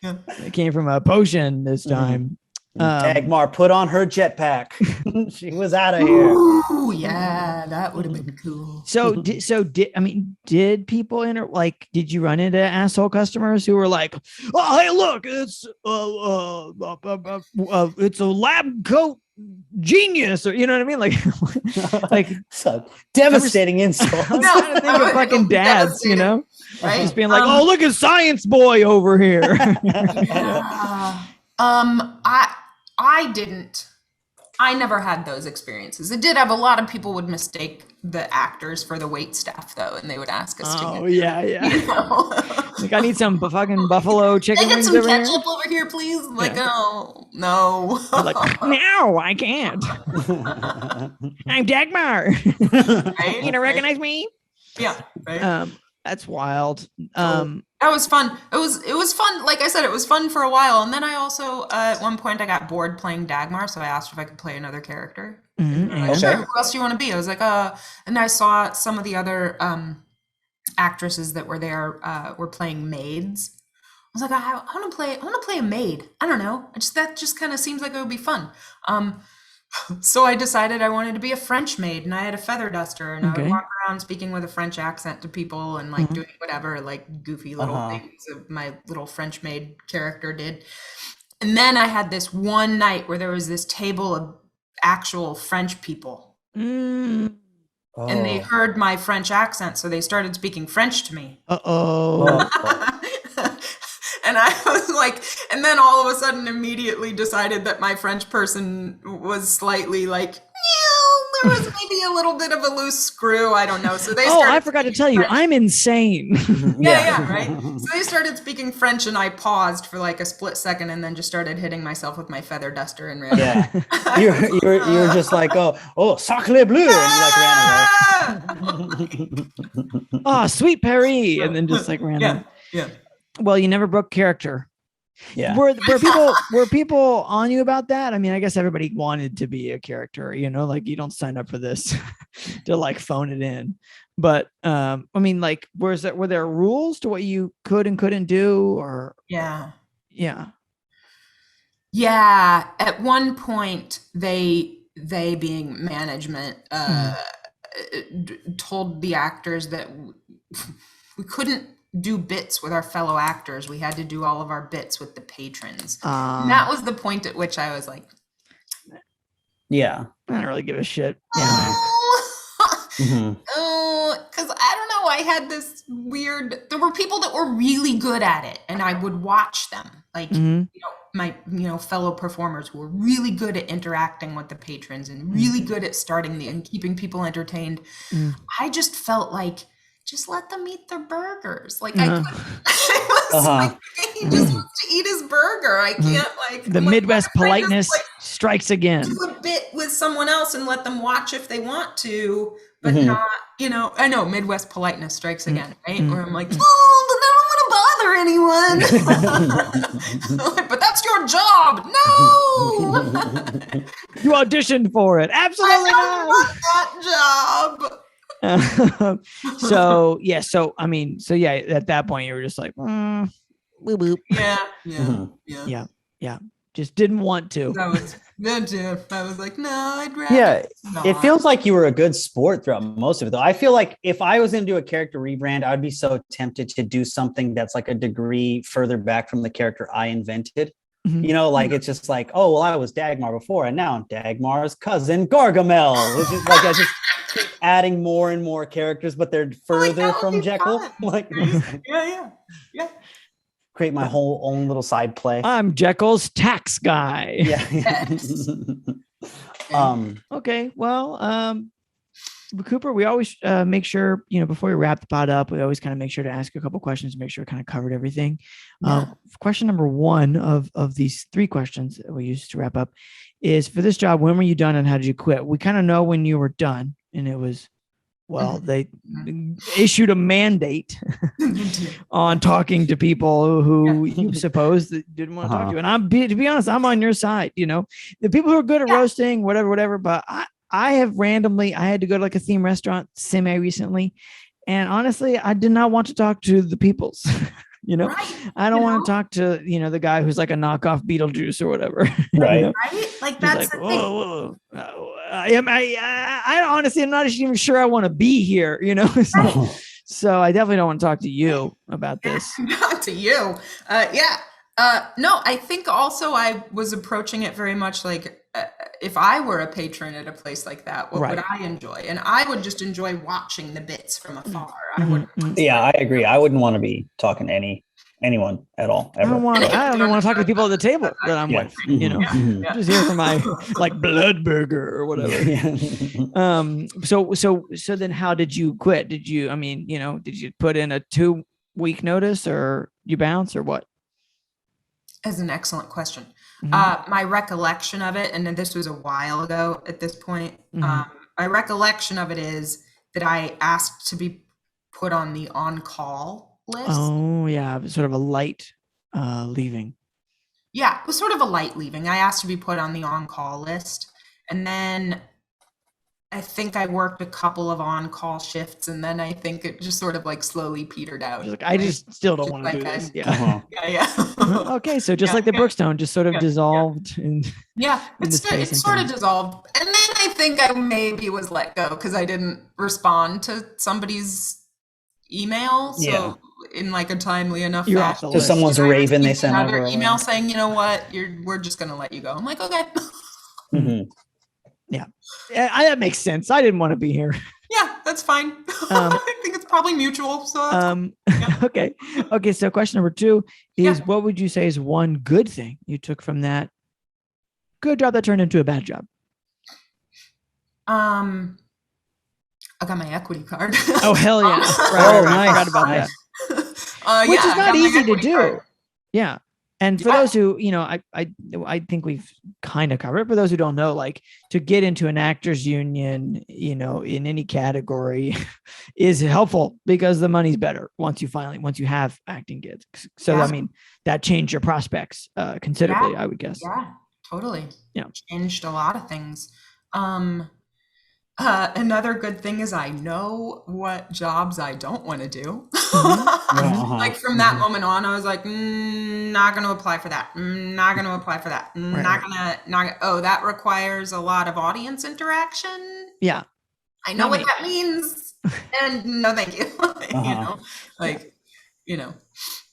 It came from a potion this time. Dagmar put on her jetpack. She was out of here. Ooh, yeah, that would have been cool. Did people did you run into asshole customers who were like, "Oh, hey, look, it's a lab coat genius," or you know what I mean? Like so devastating insult. I'm trying to think of fucking dads, you know, right? Just being like, "Oh, look at Science Boy over here." I never had those experiences. It did have a lot of people would mistake the actors for the wait staff though, and they would ask us to get, yeah. You know? Like, I need some fucking buffalo chicken wings over here. Some ketchup over here, please. Like, oh no. Like, no, I can't. I'm Dagmar. Right? You don't recognize me? Yeah. Right. That's wild. That was fun. It was fun. Like I said, it was fun for a while. And then I also, at one point I got bored playing Dagmar. So I asked if I could play another character. Mm-hmm. Like, sure, who else do you want to be? I was like, and I saw some of the other actresses that were there were playing maids. I was like, I want to play a maid. I don't know. That just kind of seems like it would be fun. So I decided I wanted to be a French maid, and I had a feather duster, and I would walk around speaking with a French accent to people and like doing whatever like goofy little things that my little French maid character did. And then I had this one night where there was this table of actual French people. And they heard my French accent, so they started speaking French to me. And I was like, and then all of a sudden immediately decided that my French person was slightly like, there was maybe a little bit of a loose screw. I don't know. So they started I forgot to tell you, I'm insane. Yeah, right. So they started speaking French, and I paused for like a split second, and then just started hitting myself with my feather duster and ran. Yeah, you're just like, sacre bleu, and you like ran away. Sweet Paris, and then just like ran away. Yeah. Well, you never broke character. Yeah. Were people on you about that? I mean, I guess everybody wanted to be a character, you know, like you don't sign up for this to like phone it in. But I mean, like, were there rules to what you could and couldn't do, or Yeah. At one point, they being management told the actors that we couldn't do bits with our fellow actors. We had to do all of our bits with the patrons. And that was the point at which I was like, yeah, I don't really give a shit. Because I don't know, I had this weird, there were people that were really good at it, and I would watch them, like my fellow performers who were really good at interacting with the patrons and really good at starting and keeping people entertained. I just felt like, just let them eat their burgers. Like I was like, he just wants to eat his burger. I can't the Midwest politeness strikes again. Do a bit with someone else and let them watch if they want to, but not, I know Midwest politeness strikes again, right? Where I'm like, but I don't want to bother anyone. But that's your job. No. You auditioned for it. Absolutely I don't want that job. So at that point you were just like boop, boop. Yeah, just didn't want to. That was good too. I was like, no, I'd rather not. It feels like you were a good sport throughout most of it though. I feel like if I was going to do a character rebrand, I'd be so tempted to do something that's like a degree further back from the character I invented. It's just like, I was Dagmar before, and now I'm Dagmar's cousin Gargamel, which is like, adding more and more characters, but they're further from Jekyll. Like, yeah. Create my whole own little side play. I'm Jekyll's tax guy. Yeah. Okay. Well, Cooper, we always make sure, before we wrap the pod up, we always kind of make sure to ask a couple questions, make sure we kind of covered everything. Question number one of these 3 questions that we use to wrap up is, for this job, when were you done and how did you quit? We kind of know when you were done, and it was, they issued a mandate on talking to people who you suppose that didn't want to talk to you. And to be honest, I'm on your side. The people who are good at roasting, whatever. But I had to go to like a theme restaurant semi recently, and honestly, I did not want to talk to the peoples. I don't want to talk to the guy who's like a knockoff Beetlejuice or whatever. Right. Right. Like that's like, the thing. Whoa. I honestly am not even sure I want to be here. So I definitely don't want to talk to you about this. Not to you. No, I think also I was approaching it very much like, if I were a patron at a place like that, what would I enjoy? And I would just enjoy watching the bits from afar. I agree. I wouldn't want to be talking to anyone at all. Ever. I don't want to talk to people at the table that I'm with. Just here for my like blood burger or whatever. So then how did you quit? Did you put in a 2-week notice, or you bounce, or what? That's an excellent question. My recollection of it, and this was a while ago at this point, my recollection of it is that I asked to be put on the on-call list. Oh, yeah. Sort of a light leaving. Yeah, it was sort of a light leaving. I asked to be put on the on-call list. And then I think I worked a couple of on-call shifts, and then I think it just sort of like slowly petered out. I just still don't want to do this. Yeah. Okay, so just like the Brookstone, just sort of dissolved. It sort of dissolved. And then I think I maybe was let go because I didn't respond to somebody's email. So in like a timely enough fashion. So someone's raven they sent another email saying, you know what, we're just going to let you go. I'm like, okay. Yeah, that makes sense. I didn't want to be here. Yeah, that's fine. I think it's probably mutual. So okay. So question number 2 is, what would you say is one good thing you took from that good job that turned into a bad job? I got my equity card. Oh, hell yeah. Nice. I forgot about that. Which is not easy to do. Card. Yeah. And for those who, I think we've kind of covered it. For those who don't know, like, to get into an actors union, in any category is helpful because the money's better once you have acting gigs. So, that changed your prospects considerably, I would guess. Yeah, totally. Yeah. Changed a lot of things. Another good thing is I know what jobs I don't want to do. Like from that moment on, I was like, not going to apply for that. Not going to apply for that. That requires a lot of audience interaction. Yeah. I know what that means. And no, thank you.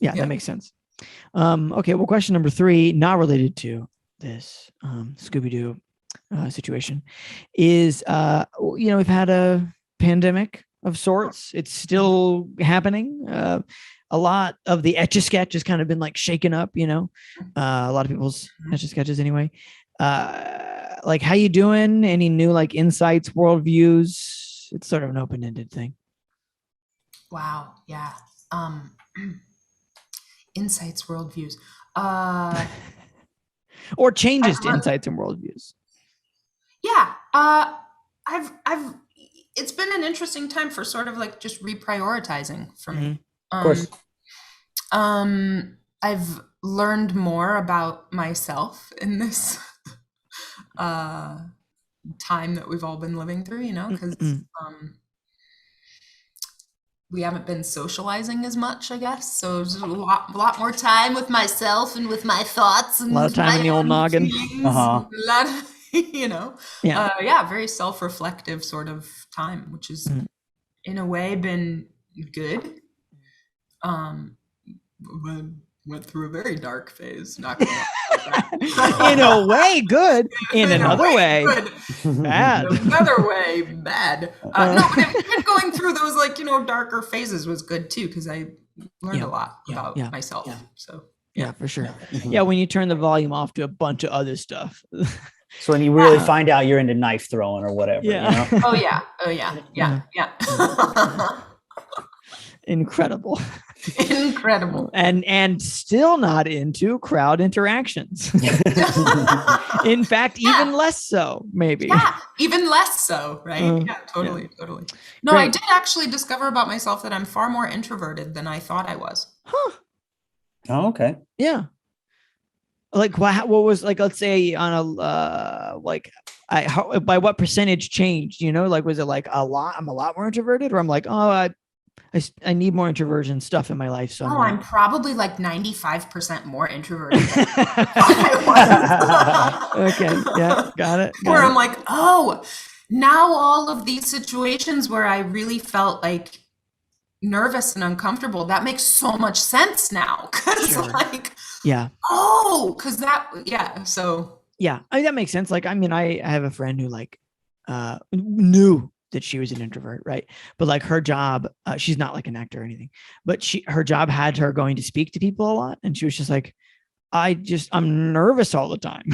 Yeah, that makes sense. Okay. Well, question number 3, not related to this Scooby-Doo situation, is we've had a pandemic of sorts. It's still happening. A lot of the Etch-a-Sketch has kind of been like shaken up, a lot of people's Etch-a-Sketches anyway. Like, how you doing? Any new like insights, worldviews? It's sort of an open-ended thing. Wow. Yeah. Insights, worldviews. Or changes to insights and worldviews. Yeah. It's been an interesting time for sort of like just reprioritizing for me. Of course. I've learned more about myself in this time that we've all been living through, because we haven't been socializing as much, I guess. So there's a lot more time with myself and with my thoughts, and a lot of time in the old noggin. A lot of, very self-reflective sort of time, which is in a way been good. Went through a very dark phase, not gonna lie. In a way, good. In another way, good. bad. Another way, bad. No, but going through those darker phases was good too, because I learned a lot about myself. So yeah, for sure. Yeah, when you turn the volume off to a bunch of other stuff. So when you really find out you're into knife throwing or whatever. Yeah. You know? Oh yeah. Incredible. And still not into crowd interactions. In fact, even less so, maybe. Yeah, even less so, right? Totally. No, Great. I did actually discover about myself that I'm far more introverted than I thought I was. Huh. Oh, okay. Yeah. Like what was, like, let's say on a by what percentage changed, like, was it like I'm a lot more introverted, or I'm like, oh, I need more introversion stuff in my life. So I'm probably like 95% more introverted. Okay. Yeah. Got it. Where I'm like, oh, now all of these situations where I really felt like nervous and uncomfortable, that makes so much sense now. Sure. So yeah, I mean, that makes sense. Like, I mean, I have a friend who like knew that she was an introvert, right? But like her job, she's not like an actor or anything, but her job had her going to speak to people a lot, and she was just like, I'm nervous all the time,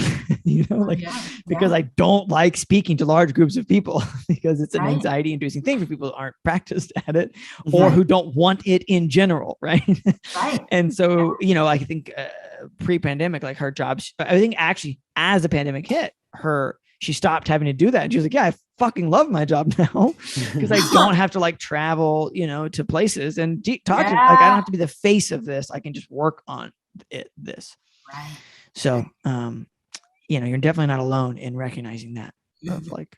because I don't like speaking to large groups of people because it's an anxiety inducing thing for people who aren't practiced at it or who don't want it in general. Right. And so, I think pre-pandemic, like her job, I think actually as the pandemic hit she stopped having to do that. And she was like, yeah, I fucking love my job now because I don't have to like travel, to places and talk to, like, I don't have to be the face of this. I can just work on this. Right. So, you're definitely not alone in recognizing that of like,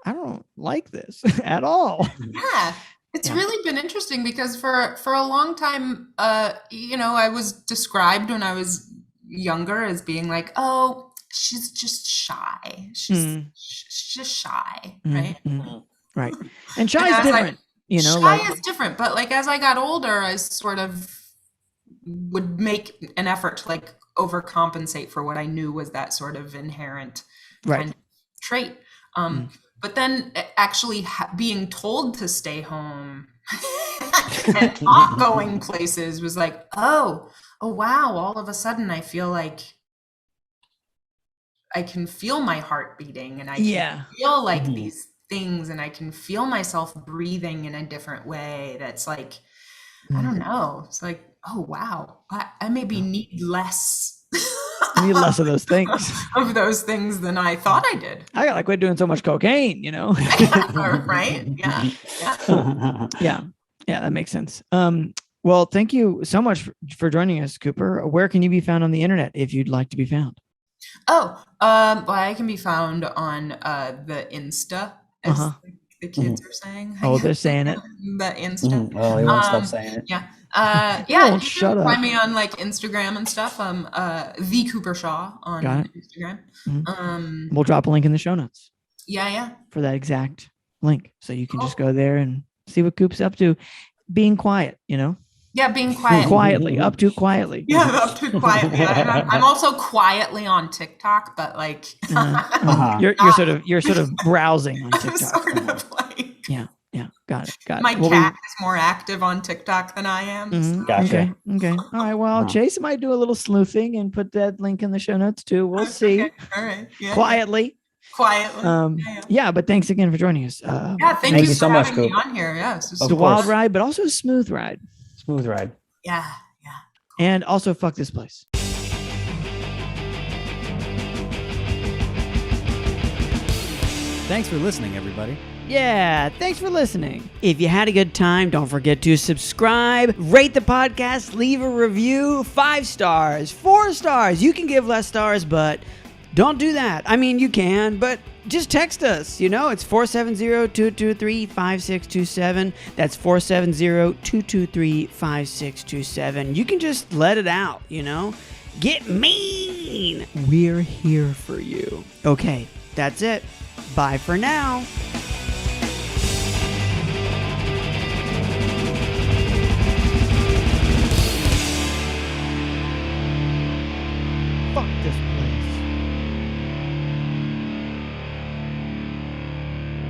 I don't like this at all. Yeah. It's really been interesting because for a long time, I was described when I was younger as being like, oh, she's just shy. She's just shy. Right. Right. And shy is different, Shy is different. But like, as I got older, I sort of would make an effort to like overcompensate for what I knew was that sort of inherent kind of trait. But then actually being told to stay home and not going places was like, oh wow, all of a sudden I feel like I can feel my heart beating, and I can feel like these things, and I can feel myself breathing in a different way. That's like, I don't know. It's like, oh wow, I maybe need less. I need less of those things. Of those things than I thought I did. I gotta quit doing so much cocaine, Right? Yeah. Yeah, that makes sense. Well, thank you so much for joining us, Cooper. Where can you be found on the internet if you'd like to be found? Well, I can be found on the Insta, as the kids are saying. Oh, they're saying it. The Insta. Oh, he won't stop saying it. Yeah. You can find me on like Instagram and stuff. The Cooper Shaw on Instagram. We'll drop a link in the show notes. Yeah. For that exact link, so you can just go there and see what Coop's up to, being quiet. Yeah, being quiet. Quietly, up to quietly. Yeah, up to quietly. I'm also quietly on TikTok, but like you're sort of browsing on TikTok. Sort of like, yeah. Got it. My cat is more active on TikTok than I am. So. Gotcha. Okay. All right. Well, Chase might do a little sleuthing and put that link in the show notes too. We'll see. All right. Yeah. Quietly. Yeah, but thanks again for joining us. Thank you so much, Coop. On here. Yeah, it's a wild ride, but also a smooth ride. Smooth ride. Yeah. And also, fuck this place. Thanks for listening, everybody. Yeah, thanks for listening. If you had a good time, don't forget to subscribe, rate the podcast, leave a review, 5 stars, 4 stars. You can give less stars, but don't do that. I mean, you can, but just text us. It's 470-223-5627. That's 470-223-5627. You can just let it out, Get mean. We're here for you. Okay, that's it. Bye for now. Fuck this.